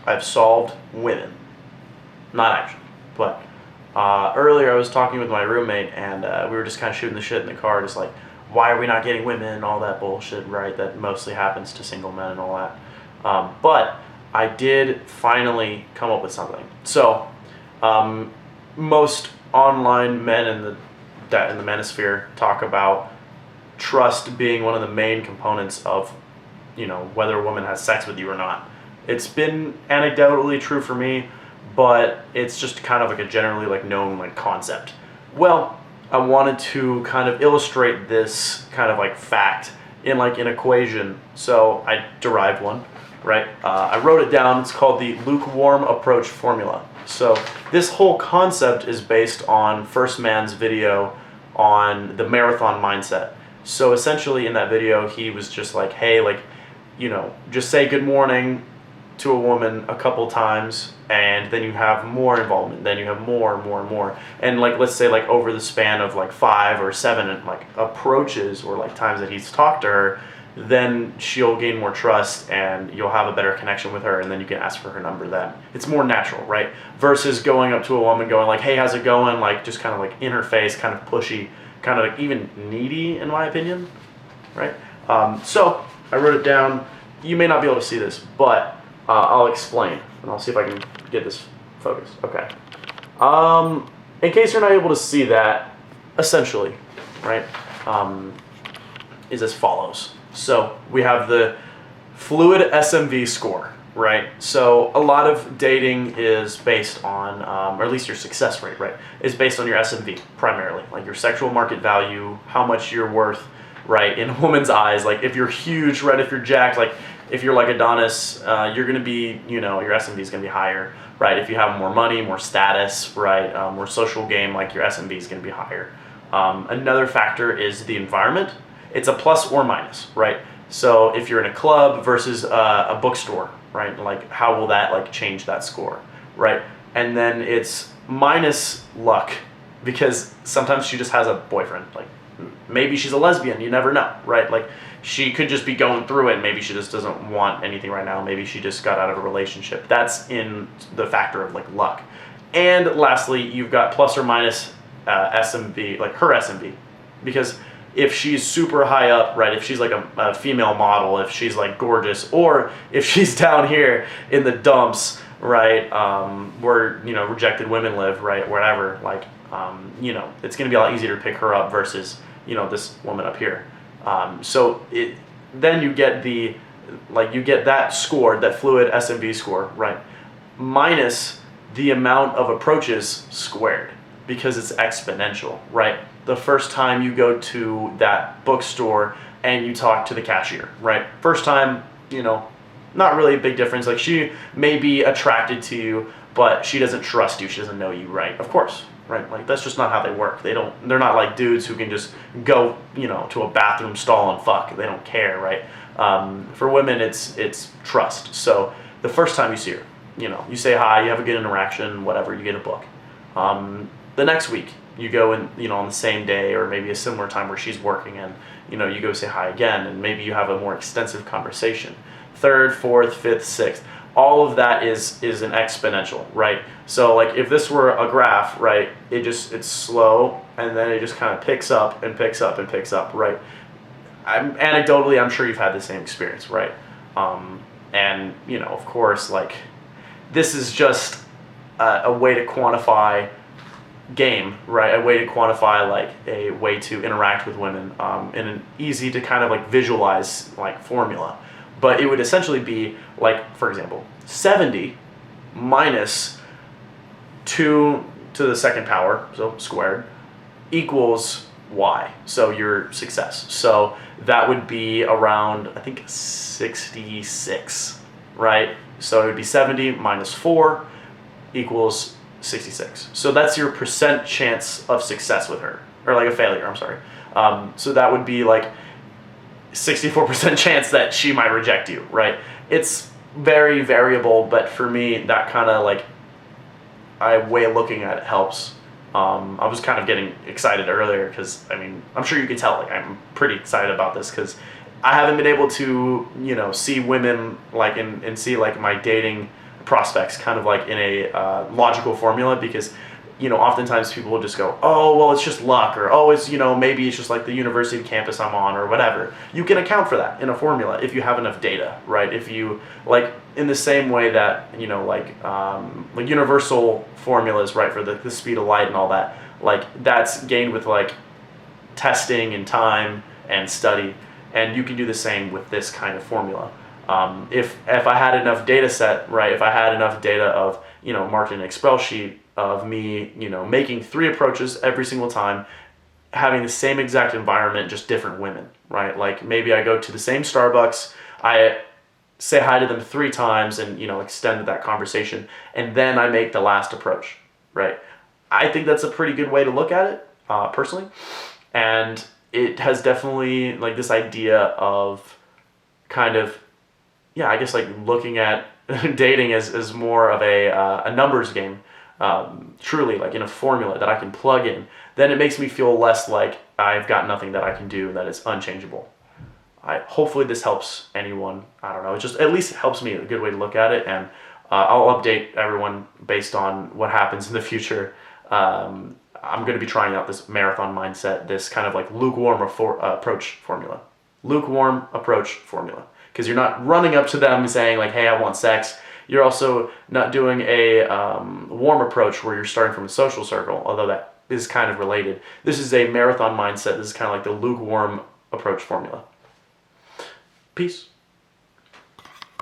I've solved women. Not actually, but earlier I was talking with my roommate, and we were just kind of shooting the shit in the car, just like, why are we not getting women and all that bullshit, right? That mostly happens to single men and all that. But I did finally come up with something. So, most online men in the manosphere talk about trust being one of the main components of, whether a woman has sex with you or not. It's been anecdotally true for me, but it's just kind of like a generally like known like concept. Well, I wanted to kind of illustrate this kind of like fact in like an equation, so I derived one, right? I wrote it down. It's called the lukewarm approach formula. So this whole concept is based on First Man's video on the marathon mindset. So essentially in that video, he was just like, hey, like, just say good morning to a woman a couple times, and then you have more involvement, then you have more and more and more, and like, let's say like over the span of like 5 or 7 like approaches or like times that he's talked to her, then she'll gain more trust and you'll have a better connection with her, and then you can ask for her number then. It's more natural, right? Versus going up to a woman going like, hey, how's it going? Like just kind of like in her face, kind of pushy, kind of like even needy in my opinion, right? So I wrote it down. You may not be able to see this, but I'll explain, and I'll see if I can get this focused. Okay. In case you're not able to see that, essentially, right, is as follows. So we have the fluid SMV score, right? So a lot of dating is based on, or at least your success rate, right, is based on your SMV primarily, like your sexual market value, how much you're worth, right, in a woman's eyes. Like if you're huge, right, if you're jacked, like if you're like Adonis, you're going to be, your SMV is going to be higher, right? If you have more money, more status, right, more social game, like your SMV is going to be higher. Another factor is the environment. It's a plus or minus, right? So if you're in a club versus a bookstore, right, like how will that like change that score, right? And then it's minus luck, because sometimes she just has a boyfriend, like maybe she's a lesbian, you never know, right? Like she could just be going through it, maybe she just doesn't want anything right now, maybe she just got out of a relationship. That's in the factor of like luck. And lastly, you've got plus or minus SMV, like her SMV, because if she's super high up, right, if she's like a female model, if she's like gorgeous, or if she's down here in the dumps, right, where, rejected women live, right, wherever, like, it's going to be a lot easier to pick her up versus, this woman up here. So then you get you get that score, that fluid SMV score, right, minus the amount of approaches squared, because it's exponential, right? The first time you go to that bookstore and you talk to the cashier, right? First time, not really a big difference. Like she may be attracted to you, but she doesn't trust you. She doesn't know you, right? Of course, right? Like that's just not how they work. They're not like dudes who can just go, to a bathroom stall and fuck. They don't care, right? For women, it's trust. So the first time you see her, you say hi, you have a good interaction, whatever, you get a book. The next week, you go in, on the same day or maybe a similar time where she's working, and, you go say hi again, and maybe you have a more extensive conversation. Third, fourth, fifth, sixth, all of that is an exponential, right? So like if this were a graph, right, it's slow, and then it just kind of picks up and picks up and picks up, right? Anecdotally, I'm sure you've had the same experience, right? And, of course, like this is just a way to quantify game, right? A way to quantify like a way to interact with women in an easy to kind of like visualize like formula. But it would essentially be like, for example, 70 minus 2 to the second power, so squared, equals y, so your success. So that would be around, I think, 66, right? So it would be 70 minus 4 equals 66. So that's your percent chance of success with her, or like a failure, I'm sorry. So that would be like 64% chance that she might reject you, right? It's very variable, but for me, that kind of like way of looking at it helps. I was kind of getting excited earlier because, I mean, I'm sure you can tell, like, I'm pretty excited about this because I haven't been able to, see women, like, and see, like, my dating prospects, kind of like in a logical formula, because oftentimes people will just go, oh, well, it's just luck, or oh, it's maybe it's just like the university campus I'm on, or whatever. You can account for that in a formula if you have enough data, right? If you like, in the same way that like universal formulas, right, for the speed of light and all that, like that's gained with like testing and time and study, and you can do the same with this kind of formula. If I had enough data set, right, if I had enough data of marked in an Excel sheet of me making 3 approaches every single time, having the same exact environment, just different women, right? Like maybe I go to the same Starbucks, I say hi to them 3 times and extend that conversation, and then I make the last approach, right? I think that's a pretty good way to look at it, personally. And it has definitely like this idea of kind of, yeah, I guess like looking at dating as more of a numbers game, truly like in a formula that I can plug in. Then it makes me feel less like I've got nothing that I can do, that it's unchangeable. Hopefully this helps anyone. I don't know. It just at least helps me, a good way to look at it. And I'll update everyone based on what happens in the future. I'm going to be trying out this marathon mindset, this kind of like lukewarm approach formula. Lukewarm approach formula. Because you're not running up to them saying like, hey, I want sex. You're also not doing a warm approach where you're starting from a social circle, although that is kind of related. This is a marathon mindset. This is kind of like the lukewarm approach formula. Peace.